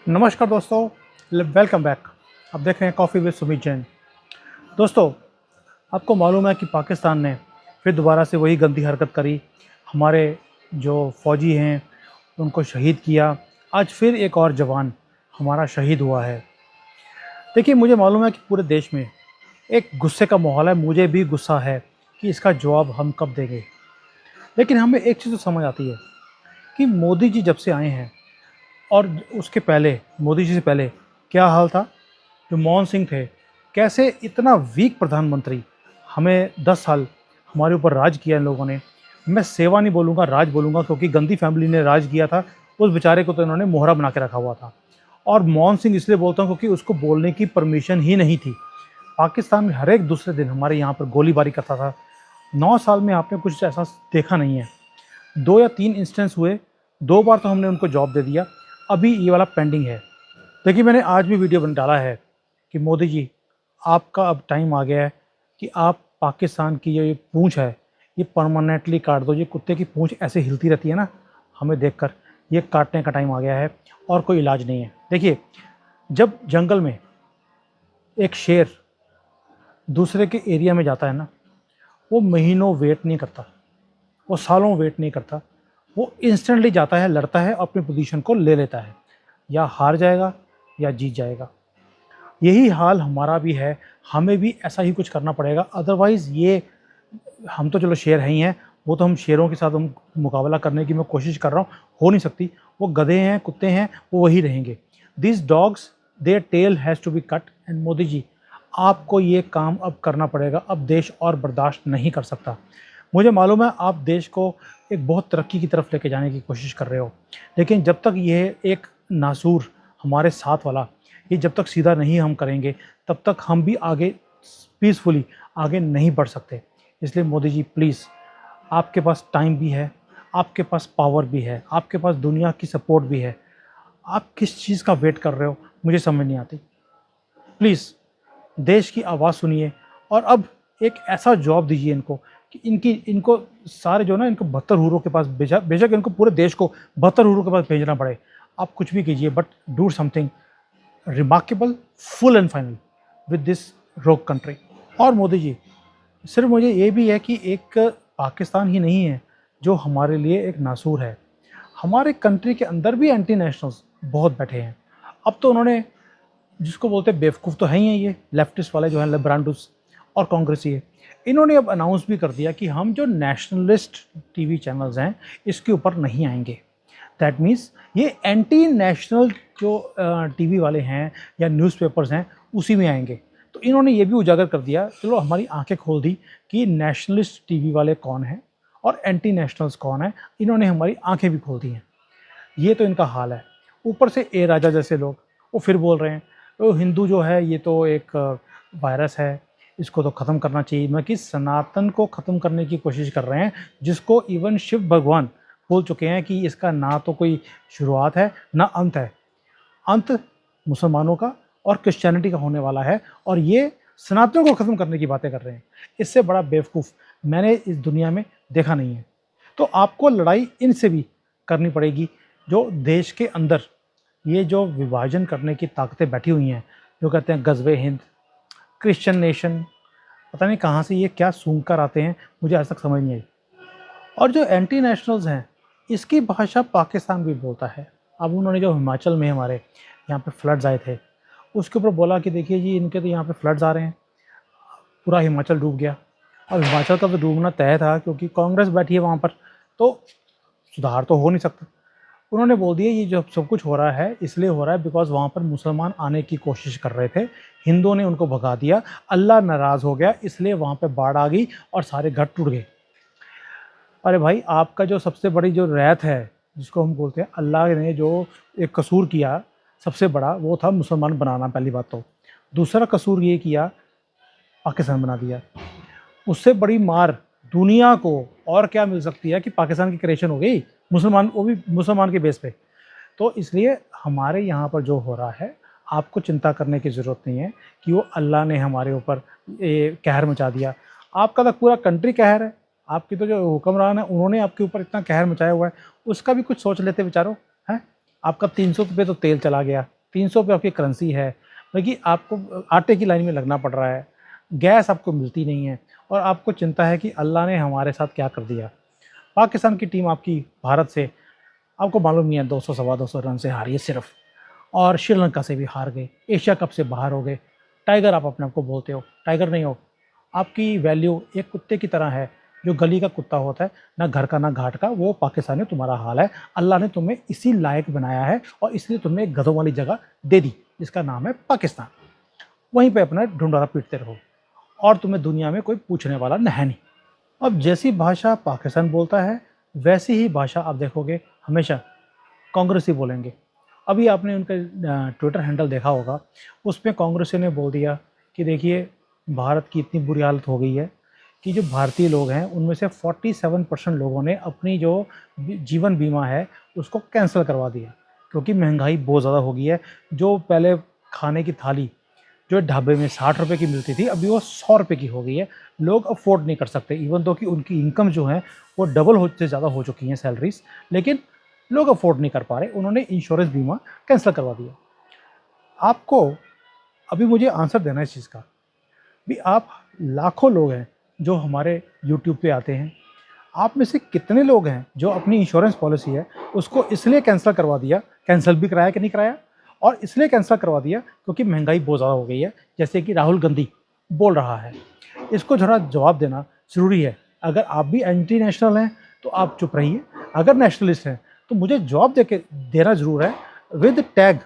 नमस्कार दोस्तों, welcome back. आप देख रहे हैं कॉफ़ी विद सुमित जैन। दोस्तों, आपको मालूम है कि पाकिस्तान ने फिर दोबारा से वही गंदी हरकत करी। हमारे जो फ़ौजी हैं उनको शहीद किया। आज फिर एक और जवान हमारा शहीद हुआ है। देखिए, मुझे मालूम है कि पूरे देश में एक गुस्से का माहौल है। मुझे भी गुस्सा है कि इसका जवाब हम कब देंगे। लेकिन हमें एक चीज़ तो समझ आती है कि मोदी जी जब से आए हैं और उसके पहले, मोदी जी से पहले क्या हाल था। जो मनमोहन सिंह थे, कैसे इतना वीक प्रधानमंत्री, हमें 10 साल हमारे ऊपर राज किया इन लोगों ने। मैं सेवा नहीं बोलूँगा, राज बोलूँगा, क्योंकि गंदी फैमिली ने राज किया था। उस बेचारे को तो इन्होंने मोहरा बना के रखा हुआ था। और मनमोहन सिंह इसलिए बोलता हूँ क्योंकि उसको बोलने की परमिशन ही नहीं थी। पाकिस्तान में हर एक दूसरे दिन हमारे यहाँ पर गोलीबारी करता था। 9 साल में आपने कुछ ऐसा देखा नहीं है। 2 या 3 इंस्टेंस हुए, 2 बार तो हमने उनको जॉब दे दिया। अभी ये वाला पेंडिंग है। देखिए, मैंने आज भी वीडियो बन डाला है कि मोदी जी, आपका अब टाइम आ गया है कि आप पाकिस्तान की ये पूंछ है, ये परमानेंटली काट दो। ये कुत्ते की पूंछ ऐसे हिलती रहती है ना, हमें देखकर, ये काटने का टाइम आ गया है और कोई इलाज नहीं है। देखिए, जब जंगल में एक शेर दूसरे के एरिया में जाता है ना, वो महीनों वेट नहीं करता, वो सालों वेट नहीं करता। वो इंस्टेंटली जाता है, लड़ता है, अपनी पोजीशन को ले लेता है। या हार जाएगा या जीत जाएगा। यही हाल हमारा भी है। हमें भी ऐसा ही कुछ करना पड़ेगा। अदरवाइज़ ये, हम तो चलो शेर हैं ही हैं, वो तो हम शेरों के साथ हम मुकाबला करने की मैं कोशिश कर रहा हूँ, हो नहीं सकती। वो गधे हैं, कुत्ते हैं, वो वही रहेंगे। This dogs, their tail has to be cut. And Modi ji, आपको ये काम अब करना पड़ेगा। अब देश और बर्दाश्त नहीं कर सकता। मुझे मालूम है आप देश को एक बहुत तरक्की की तरफ लेके जाने की कोशिश कर रहे हो, लेकिन जब तक ये एक नासूर हमारे साथ वाला, ये जब तक सीधा नहीं हम करेंगे, तब तक हम भी आगे पीसफुली आगे नहीं बढ़ सकते। इसलिए मोदी जी, प्लीज़, आपके पास टाइम भी है, आपके पास पावर भी है, आपके पास दुनिया की सपोर्ट भी है। आप किस चीज़ का वेट कर रहे हो, मुझे समझ नहीं आती। प्लीज़ देश की आवाज़ सुनिए और अब एक ऐसा जॉब दीजिए इनको कि इनको सारे जो ना, इनको 72 हूरों के पास भेजा, बेशक इनको पूरे देश को 72 हूरों के पास भेजना पड़े। आप कुछ भी कीजिए, but do something remarkable, full and final with this रोग कंट्री। और मोदी जी, सिर्फ मुझे ये भी है कि एक पाकिस्तान ही नहीं है जो हमारे लिए एक नासूर है। हमारे कंट्री के अंदर भी एंटी नेशनल्स बहुत बैठे हैं। अब तो उन्होंने, जिसको बोलते हैं बेवकूफ़ तो है ही हैं, ये लेफ्टिस्ट वाले जो हैं, लिब्रांडुस और कांग्रेसी है, इन्होंने अब अनाउंस भी कर दिया कि हम जो नेशनलिस्ट टीवी चैनल्स हैं इसके ऊपर नहीं आएंगे। दैट मीन्स ये एंटी नेशनल जो टीवी वाले हैं या न्यूज़पेपर्स हैं उसी में आएंगे। तो इन्होंने ये भी उजागर कर दिया, चलो हमारी आंखें खोल दी कि नेशनलिस्ट टीवी वाले कौन हैं और एंटी नेशनल्स कौन है। इन्होंने हमारी आंखें भी खोल दी हैं। ये तो इनका हाल है। ऊपर से ए राजा जैसे लोग, वो फिर बोल रहे हैं तो हिंदू जो है ये तो एक वायरस है, इसको तो ख़त्म करना चाहिए। मैं कि सनातन को ख़त्म करने की कोशिश कर रहे हैं, जिसको इवन शिव भगवान बोल चुके हैं कि इसका ना तो कोई शुरुआत है ना अंत है। अंत मुसलमानों का और क्रिश्चियनिटी का होने वाला है, और ये सनातन को ख़त्म करने की बातें कर रहे हैं। इससे बड़ा बेवकूफ़ मैंने इस दुनिया में देखा नहीं है। तो आपको लड़ाई इनसे भी करनी पड़ेगी, जो देश के अंदर ये जो विभाजन करने की ताकतें बैठी हुई हैं, जो कहते हैं गज़वे हिंद, क्रिश्चियन नेशन, पता नहीं कहाँ से ये क्या सूंघ कर आते हैं, मुझे आज तक समझ नहीं आई। और जो एंटी नेशनल्स हैं, इसकी भाषा पाकिस्तान भी बोलता है। अब उन्होंने जो हिमाचल में हमारे यहाँ पे फ्लड्स आए थे, उसके ऊपर बोला कि देखिए जी, इनके तो यहाँ पे फ्लड्स आ रहे हैं, पूरा हिमाचल डूब गया। अब हिमाचल का तो डूबना तय था, क्योंकि कांग्रेस बैठी है वहाँ पर, तो सुधार तो हो नहीं सकता। उन्होंने बोल दिया ये जो सब कुछ हो रहा है इसलिए हो रहा है बिकॉज़ वहाँ पर मुसलमान आने की कोशिश कर रहे थे, हिंदुओं ने उनको भगा दिया, अल्लाह नाराज़ हो गया, इसलिए वहाँ पे बाढ़ आ गई और सारे घर टूट गए। अरे भाई, आपका जो सबसे बड़ी जो रैत है, जिसको हम बोलते हैं, अल्लाह ने जो एक कसूर किया सबसे बड़ा, वो था मुसलमान बनाना, पहली बात तो। दूसरा कसूर ये किया, पाकिस्तान बना दिया। उससे बड़ी मार दुनिया को और क्या मिल सकती है कि पाकिस्तान की क्रिएशन हो गई, मुसलमान, वो भी मुसलमान के बेस पे। तो इसलिए हमारे यहाँ पर जो हो रहा है, आपको चिंता करने की ज़रूरत नहीं है कि वो अल्लाह ने हमारे ऊपर ये कहर मचा दिया। आपका तो पूरा कंट्री कहर है। आपकी तो जो हुक्मरान है, उन्होंने आपके ऊपर इतना कहर मचाया हुआ है, उसका भी कुछ सोच लेते बेचारों, हैं। आपका 300 रुपये तो तेल चला गया, 300 पे आपकी करेंसी है, बल्कि आपको आटे की लाइन में लगना पड़ रहा है, गैस आपको मिलती नहीं है और आपको चिंता है कि अल्लाह ने हमारे साथ क्या कर दिया। पाकिस्तान की टीम आपकी भारत से, आपको मालूम नहीं है, 200 सवा 200 रन से हारी है सिर्फ, और श्रीलंका से भी हार गए, एशिया कप से बाहर हो गए। टाइगर आप अपने आप को बोलते हो, टाइगर नहीं हो। आपकी वैल्यू एक कुत्ते की तरह है, जो गली का कुत्ता होता है, ना घर का ना घाट का, वो पाकिस्तान में तुम्हारा हाल है। अल्लाह ने तुम्हें इसी लायक बनाया है और इसलिए तुम्हें एक गधों वाली जगह दे दी, जिसका नाम है पाकिस्तान। वहीं पे अपना ढूंढारा पीटते रहो और तुम्हें दुनिया में कोई पूछने वाला है नहीं। अब जैसी भाषा पाकिस्तान बोलता है, वैसी ही भाषा आप देखोगे हमेशा कांग्रेसी बोलेंगे। अभी आपने उनका ट्विटर हैंडल देखा होगा, उसमें कांग्रेसी ने बोल दिया कि देखिए, भारत की इतनी बुरी हालत हो गई है कि जो भारतीय लोग हैं उनमें से 47% लोगों ने अपनी जो जीवन बीमा है उसको कैंसिल करवा दिया, क्योंकि महंगाई बहुत ज़्यादा हो गई है। जो पहले खाने की थाली जो ढाबे में 60 रुपये की मिलती थी, अभी वो 100 रुपये की हो गई है। लोग अफोर्ड नहीं कर सकते, इवन तो कि उनकी इनकम जो है वो डबल होते ज़्यादा हो चुकी हैं सैलरीज, लेकिन लोग अफोर्ड नहीं कर पा रहे। उन्होंने इंश्योरेंस बीमा कैंसिल करवा दिया। आपको अभी मुझे आंसर देना है इस चीज़ का भी, आप लाखों लोग हैं जो हमारे यूट्यूब पे आते हैं, आप में से कितने लोग हैं जो अपनी इंश्योरेंस पॉलिसी है उसको इसलिए कैंसिल करवा दिया, कैंसिल भी कराया कि नहीं कराया, और इसलिए कैंसिल करवा दिया क्योंकि महंगाई बहुत ज़्यादा हो गई है, जैसे कि राहुल गांधी बोल रहा है। इसको जरा जवाब देना ज़रूरी है। अगर आप भी एंटी नेशनल हैं तो आप चुप रहिए, अगर नेशनलिस्ट हैं तो मुझे जवाब देना ज़रूर है, with tag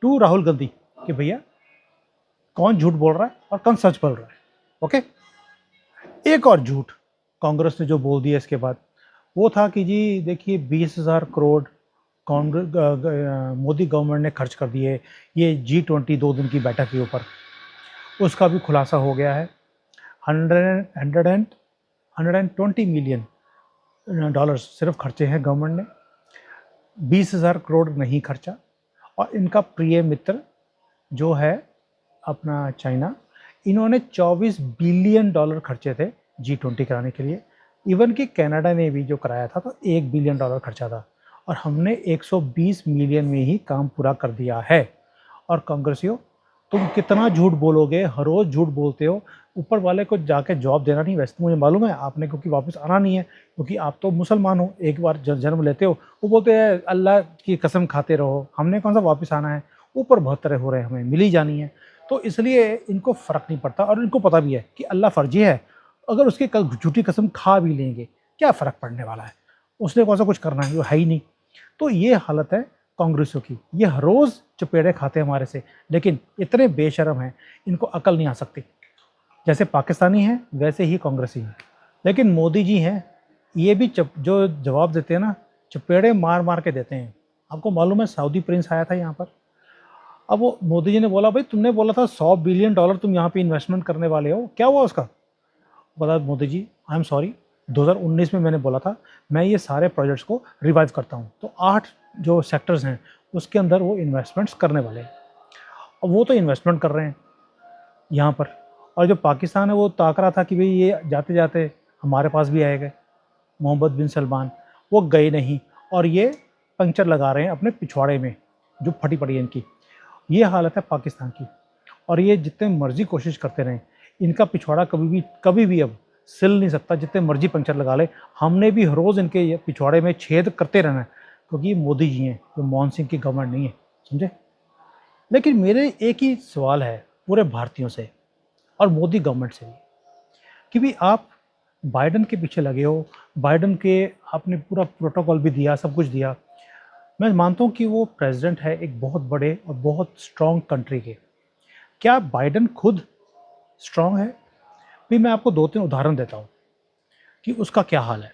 to Rahul Gandhi, कि भैया कौन झूठ बोल रहा है और कौन सच बोल रहा है। ओके। एक और झूठ कांग्रेस ने जो बोल दिया इसके बाद, वो था कि जी देखिए 20,000 करोड़ कांग्रेस मोदी गवर्नमेंट ने खर्च कर दिए ये G20 2 दिन की बैठक के ऊपर। उसका भी खुलासा हो गया है। 120 मिलियन डॉलर्स सिर्फ खर्चे हैं गवर्नमेंट ने, 20,000 करोड़ नहीं खर्चा। और इनका प्रिय मित्र जो है अपना चाइना, इन्होंने 24 बिलियन डॉलर खर्चे थे G20 कराने के लिए। इवन कि कनाडा ने भी जो कराया था तो 1 बिलियन डॉलर खर्चा था, और हमने 120 मिलियन में ही काम पूरा कर दिया है। और कांग्रेसियों, तुम कितना झूठ बोलोगे, हर रोज़ झूठ बोलते हो, ऊपर वाले को जाके जवाब देना नहीं। वैसे तो मुझे मालूम है आपने, क्योंकि वापस आना नहीं है, क्योंकि आप तो मुसलमान हो, एक बार जन्म लेते हो, वो बोलते हैं अल्लाह की कसम खाते रहो, हमने कौन सा वापस आना है, ऊपर बहुत तरह हो रहे हैं, हमें मिल ही जानी है। तो इसलिए इनको फ़र्क नहीं पड़ता, और इनको पता भी है कि अल्लाह फर्जी है। अगर उसकी झूठी कसम खा भी लेंगे, क्या फ़र्क पड़ने वाला है, उसने कौन सा कुछ करना है, वो है ही नहीं। तो ये हालत है कांग्रेसियों की, ये हर रोज़ चपेड़े खाते हैं हमारे से, लेकिन इतने बेशर्म हैं, इनको अकल नहीं आ सकती। जैसे पाकिस्तानी हैं वैसे ही कांग्रेसी हैं। लेकिन मोदी जी हैं, ये भी जो जवाब देते हैं ना, चपेड़े मार मार के देते हैं। आपको मालूम है सऊदी प्रिंस आया था यहाँ पर, अब वो मोदी जी ने बोला भाई तुमने बोला था 100 बिलियन डॉलर तुम यहाँ पे इन्वेस्टमेंट करने वाले हो, क्या हुआ उसका? बोला Modi ji I am sorry, 2019 में मैंने बोला था मैं ये सारे प्रोजेक्ट्स को रिवाइव करता हूँ, तो 8 जो सेक्टर्स हैं उसके अंदर वो इन्वेस्टमेंट्स करने वाले हैं। अब वो तो इन्वेस्टमेंट कर रहे हैं यहाँ पर, और जो पाकिस्तान है वो ताक रहा था कि भाई ये जाते जाते हमारे पास भी आएगा, मोहम्मद बिन सलमान, वो गए नहीं, और ये पंक्चर लगा रहे हैं अपने पिछवाड़े में जो फटी पड़ी है इनकी। ये हालत है पाकिस्तान की, और ये जितने मर्जी कोशिश करते रहें, इनका पिछवाड़ा कभी भी अब सिल नहीं सकता, जितने मर्जी पंक्चर लगा ले। हमने भी हर रोज़ इनके पिछवाड़े में छेद करते रहना है, क्योंकि ये मोदी जी हैं, जो मनमोहन सिंह की गवर्नमेंट नहीं है, समझे। लेकिन मेरे एक ही सवाल है पूरे भारतीयों से और मोदी गवर्नमेंट से भी, कि भी आप बाइडन के पीछे लगे हो, बाइडन के आपने पूरा प्रोटोकॉल भी दिया, सब कुछ दिया। मैं मानता हूँ कि वो प्रेसिडेंट है एक बहुत बड़े और बहुत स्ट्रॉन्ग कंट्री के। क्या बाइडन खुद स्ट्रॉन्ग है? भी मैं आपको 2-3 उदाहरण देता हूँ कि उसका क्या हाल है।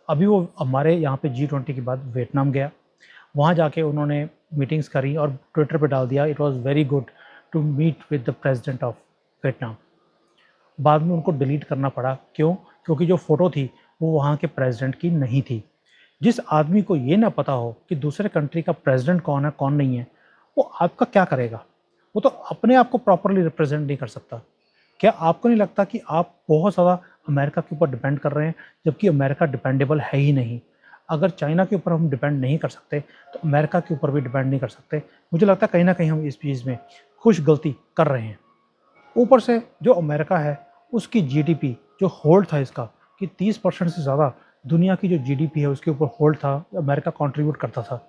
अभी वो हमारे यहाँ पे G20 के बाद वियतनाम गया, वहाँ जाके उन्होंने मीटिंग्स करी और ट्विटर पे डाल दिया, it was very good to meet with the president of Vietnam. बाद में उनको डिलीट करना पड़ा, क्यों? क्योंकि जो फ़ोटो थी वो वहाँ के प्रेसिडेंट की नहीं थी। जिस आदमी को ये ना पता हो कि दूसरे कंट्री का प्रेसिडेंट कौन है कौन नहीं है, वो आपका क्या करेगा? वो तो अपने आप को प्रॉपरली रिप्रेजेंट नहीं कर सकता। क्या आपको नहीं लगता कि आप बहुत ज़्यादा अमेरिका के ऊपर डिपेंड कर रहे हैं, जबकि अमेरिका डिपेंडेबल है ही नहीं? अगर चाइना के ऊपर हम डिपेंड नहीं कर सकते तो अमेरिका के ऊपर भी डिपेंड नहीं कर सकते। मुझे लगता है कहीं ना कहीं हम इस चीज़ में कुछ गलती कर रहे हैं। ऊपर से जो अमेरिका है उसकी जीडीपी जो होल्ड था इसका कि 30% से ज़्यादा दुनिया की जो जीडीपी है उसके ऊपर होल्ड था, अमेरिका कंट्रीब्यूट करता था।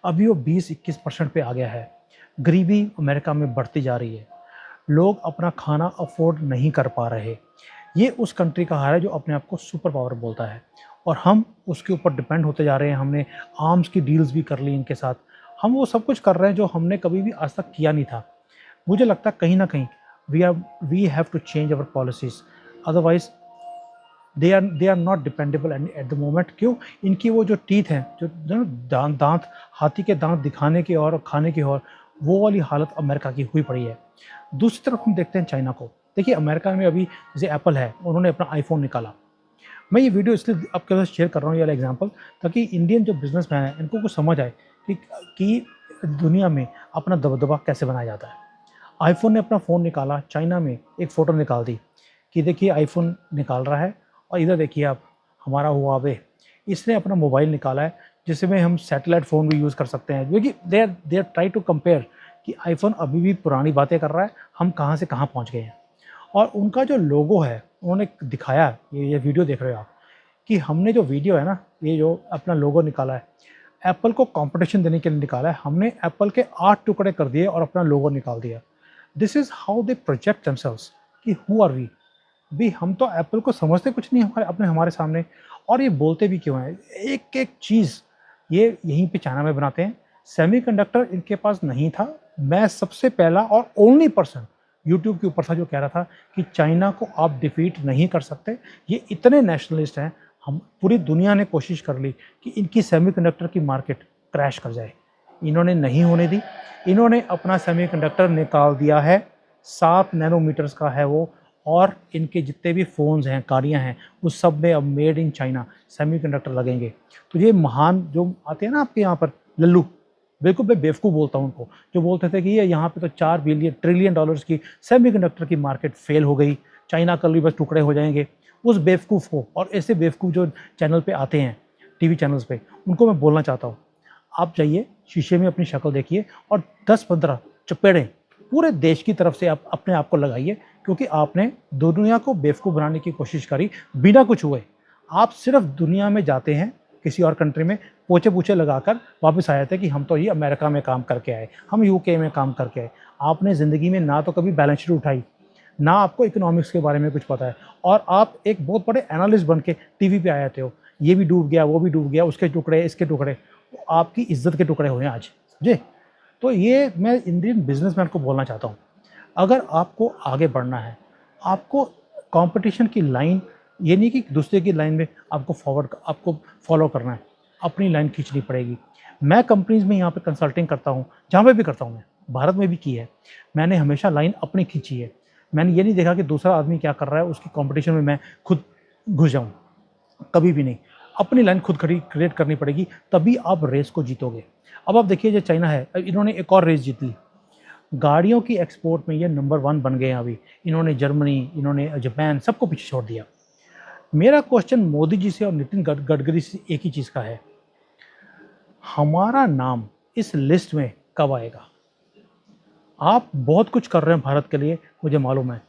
अभी वो 20-21% पे आ गया है। गरीबी अमेरिका में बढ़ती जा रही है, लोग अपना खाना अफोर्ड नहीं कर पा रहे। ये उस कंट्री का हाल है जो अपने आप को सुपर पावर बोलता है, और हम उसके ऊपर डिपेंड होते जा रहे हैं। हमने आर्म्स की डील्स भी कर ली इनके साथ। हम वो सब कुछ कर रहे हैं जो हमने कभी भी आज तक किया नहीं था। मुझे लगता है कहीं ना कहीं we have to change our policies, otherwise they are not dependable at the moment. क्यों? इनकी वो जो टीथ हैं, जो दांत हाथी के दांत दिखाने की और खाने की और वो वाली हालत अमेरिका की हुई पड़ी है। दूसरी तरफ हम देखते हैं चाइना को। देखिए अमेरिका में अभी जैसे एप्पल है, उन्होंने अपना आईफोन निकाला। मैं ये वीडियो इसलिए आपके साथ शेयर कर रहा हूँ ये वाला एग्जाम्पल, ताकि इंडियन जो बिजनेसमैन है इनको कुछ समझ आए कि दुनिया में अपना दबदबा कैसे बनाया जाता है। आईफोन ने अपना फ़ोन निकाला, चाइना में एक फ़ोटो निकाल दी कि देखिए आईफोन निकाल रहा है, और इधर देखिए आप हमारा हुआवे, इसने अपना मोबाइल निकाला है जिसमें हम सैटेलाइट फ़ोन भी यूज़ कर सकते हैं। क्योंकि they are try to compare कि आईफोन अभी भी पुरानी बातें कर रहा है, हम कहाँ से कहाँ पहुँच गए हैं। और उनका जो लोगो है उन्होंने दिखाया, ये वीडियो देख रहे हो आप, कि हमने जो वीडियो है ना, ये जो अपना लोगो निकाला है एप्पल को कंपटीशन देने के लिए निकाला है। हमने एप्पल के 8 टुकड़े कर दिए और अपना लोगो निकाल दिया। This is how they project themselves कि हु आर वी। भी हम तो एप्पल को समझते कुछ नहीं हमारे सामने, और ये बोलते भी क्यों हैं। एक एक चीज़ ये यहीं पे चाइना में बनाते हैं। सेमीकंडक्टर इनके पास नहीं था। मैं सबसे पहला और ओनली पर्सन यूट्यूब के ऊपर था जो कह रहा था कि चाइना को आप डिफीट नहीं कर सकते, ये इतने नेशनलिस्ट हैं। हम पूरी दुनिया ने कोशिश कर ली कि इनकी सेमीकंडक्टर की मार्केट क्रैश कर जाए, इन्होंने नहीं होने दी। इन्होंने अपना सेमीकंडक्टर निकाल दिया है, 7 नैनोमीटर्स का है वो, और इनके जितने भी फ़ोन्स हैं, गाड़ियाँ हैं, उस सब में अब मेड इन चाइना सेमीकंडक्टर लगेंगे। तो ये महान जो आते हैं ना आपके यहाँ पर लल्लू, बिल्कुल मैं बेवकूफ़ बोलता हूँ उनको, जो बोलते थे कि ये यहाँ पे तो 4 बिलियन ट्रिलियन डॉलर्स की सेमीकंडक्टर की मार्केट फेल हो गई, चाइना कल भी बस टुकड़े हो जाएंगे। उस बेवकूफ़ को, और ऐसे बेवकूफ़ जो चैनल पे आते हैं, टीवी चैनल्स पे, उनको मैं बोलना चाहता हूँ, आप जाइए शीशे में अपनी शक्ल देखिए और 10-15 चपेड़े पूरे देश की तरफ से आप अपने आप को लगाइए, क्योंकि आपने दुनिया को बेवकूफ़ बनाने की कोशिश करी बिना कुछ हुए। आप सिर्फ दुनिया में जाते हैं किसी और कंट्री में, पोछे पूछे लगाकर वापस आए थे कि हम तो ये अमेरिका में काम करके आए, हम यूके में काम करके आए। आपने ज़िंदगी में ना तो कभी बैलेंस शीट उठाई, ना आपको इकोनॉमिक्स के बारे में कुछ पता है, और आप एक बहुत बड़े एनालिस्ट बन के टीवी पे आए थे हो। ये भी डूब गया, वो भी डूब गया, उसके टुकड़े, इसके टुकड़े, तो आपकी इज्जत के टुकड़े हुए हैं आज, समझे? तो ये मैं इंडियन बिजनेसमैन को बोलना चाहता हूँ, अगर आपको आगे बढ़ना है, आपको कंपटीशन की लाइन, ये नहीं कि दूसरे की लाइन में आपको फॉलो करना है, अपनी लाइन खींचनी पड़ेगी। मैं कंपनीज़ में यहाँ पे कंसल्टिंग करता हूँ, जहाँ पे भी करता हूँ, मैं भारत में भी की है। मैंने हमेशा लाइन अपनी खींची है। मैंने ये नहीं देखा कि दूसरा आदमी क्या कर रहा है उसकी कंपटीशन में मैं खुद घुस जाऊँ, कभी भी नहीं। अपनी लाइन खुद क्रिएट करनी पड़ेगी, तभी आप रेस को जीतोगे। अब आप देखिए जो चाइना है, इन्होंने एक और रेस जीत ली, गाड़ियों की एक्सपोर्ट में ये नंबर 1 बन गए हैं अभी। इन्होंने जर्मनी, इन्होंने जापान, सबको पीछे छोड़ दिया। मेरा क्वेश्चन मोदी जी से और नितिन गडकरी से एक ही चीज़ का है, हमारा नाम इस लिस्ट में कब आएगा? आप बहुत कुछ कर रहे हैं भारत के लिए, मुझे मालूम है,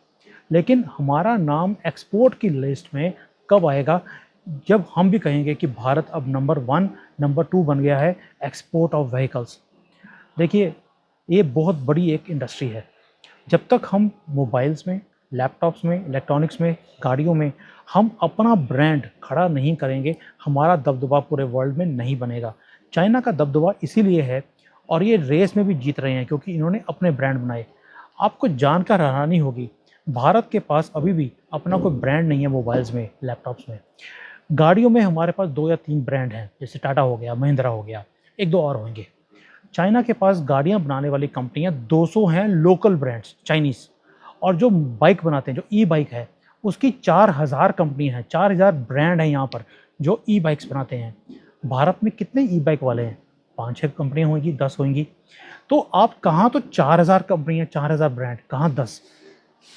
लेकिन हमारा नाम एक्सपोर्ट की लिस्ट में कब आएगा, जब हम भी कहेंगे कि भारत अब नंबर 1, नंबर 2 बन गया है एक्सपोर्ट ऑफ व्हीकल्स। देखिए ये बहुत बड़ी एक इंडस्ट्री है। जब तक हम मोबाइल्स में, लैपटॉप्स में, इलेक्ट्रॉनिक्स में, गाड़ियों में हम अपना ब्रांड खड़ा नहीं करेंगे, हमारा दबदबा पूरे वर्ल्ड में नहीं बनेगा। चाइना का दबदबा इसीलिए है, और ये रेस में भी जीत रहे हैं क्योंकि इन्होंने अपने ब्रांड बनाए। आपको जानकर हैरानी होगी, भारत के पास अभी भी अपना कोई ब्रांड नहीं है मोबाइल्स में, लैपटॉप्स में। गाड़ियों में हमारे पास 2 या 3 ब्रांड हैं, जैसे टाटा हो गया, महिंद्रा हो गया, 1-2 और होंगे। चाइना के पास गाड़ियाँ बनाने वाली कंपनियाँ 200 हैं लोकल ब्रांड्स चाइनीज़, और जो बाइक बनाते हैं, जो ई बाइक है, उसकी 4000 कंपनियाँ हैं, 4000 ब्रांड हैं यहाँ पर जो ई बाइक्स बनाते हैं। भारत में कितने ई बाइक वाले हैं? 5-6 कंपनियाँ होंगी, 10 होंगी। तो आप कहाँ तो 4000 कंपनियाँ, 4000 ब्रांड, कहाँ 10?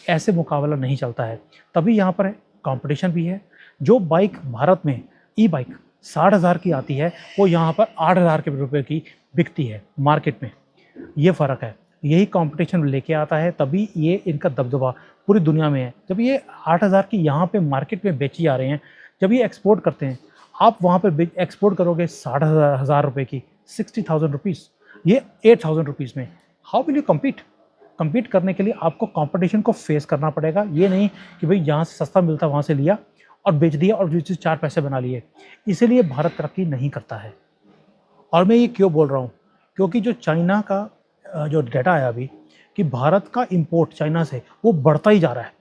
ऐसे मुकाबला नहीं चलता है। तभी यहाँ पर कंपटीशन भी है। जो बाइक भारत में ई बाइक 60,000 की आती है, वो यहाँ पर 8,000 के रुपए की बिकती है मार्केट में। ये फ़र्क है, यही कंपटीशन लेके आता है, तभी ये इनका दबदबा पूरी दुनिया में है। जब ये 8,000 की यहाँ पे मार्केट में बेची जा रहे हैं, जब ये एक्सपोर्ट करते हैं, आप वहाँ पर एक्सपोर्ट करोगे 60,000 रुपये की, 60,000 रुपीज़, ये 8,000 रुपीज़ में, how will you compete? Compete करने के लिए आपको कंपटीशन को फेस करना पड़ेगा। ये नहीं कि भाई जहाँ से सस्ता मिलता वहाँ से लिया और बेच दिया और जो चीज़ 4 पैसे बना लिए। इसीलिए भारत तरक्की नहीं करता है। और मैं ये क्यों बोल रहा हूँ? क्योंकि जो चाइना का जो डाटा आया अभी कि भारत का इंपोर्ट चाइना से वो बढ़ता ही जा रहा है।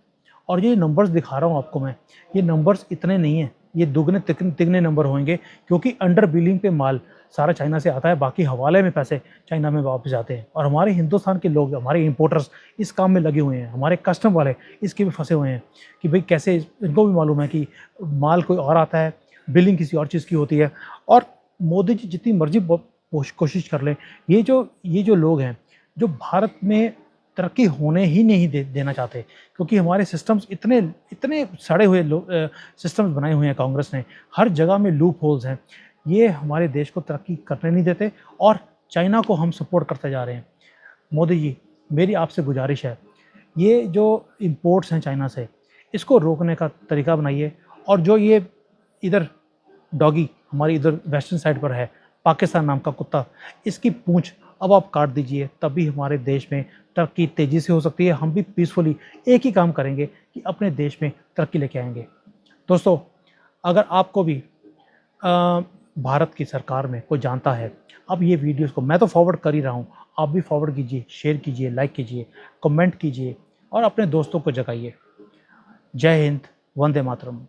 और ये नंबर्स दिखा रहा हूँ आपको मैं, ये नंबर्स इतने नहीं हैं, ये दुगने तिगने नंबर होंगे, क्योंकि अंडर बिलिंग पे माल सारा चाइना से आता है, बाकी हवाले में पैसे चाइना में वापस जाते हैं। और हमारे हिंदुस्तान के लोग, हमारे इंपोर्टर्स इस काम में लगे हुए हैं, हमारे कस्टम वाले इसके भी फंसे हुए हैं कि भाई कैसे, इनको भी मालूम है कि माल कोई और आता है, बिलिंग किसी और चीज़ की होती है। और मोदी जी जितनी मर्जी कोशिश कर लें, ये जो लोग हैं जो भारत में तरक्की होने ही नहीं देना चाहते, क्योंकि हमारे सिस्टम्स इतने सड़े हुए सिस्टम्स बनाए हुए हैं कांग्रेस ने, हर जगह में लूप होल्स हैं, ये हमारे देश को तरक्की करने नहीं देते और चाइना को हम सपोर्ट करते जा रहे हैं। मोदी जी, मेरी आपसे गुजारिश है, ये जो इंपोर्ट्स हैं चाइना से, इसको रोकने का तरीका बनाइए। और जो ये इधर डॉगी हमारी इधर वेस्टर्न साइड पर है, पाकिस्तान नाम का कुत्ता, इसकी पूंछ अब आप काट दीजिए, तभी हमारे देश में तरक्की तेज़ी से हो सकती है। हम भी पीसफुली एक ही काम करेंगे कि अपने देश में तरक्की लेके आएंगे। दोस्तों, अगर आपको भी भारत की सरकार में कोई जानता है, अब ये वीडियोस को मैं तो फॉरवर्ड कर ही रहा हूँ, आप भी फॉरवर्ड कीजिए, शेयर कीजिए, लाइक कीजिए, कमेंट कीजिए और अपने दोस्तों को जगाइए। जय हिंद, वंदे मातरम।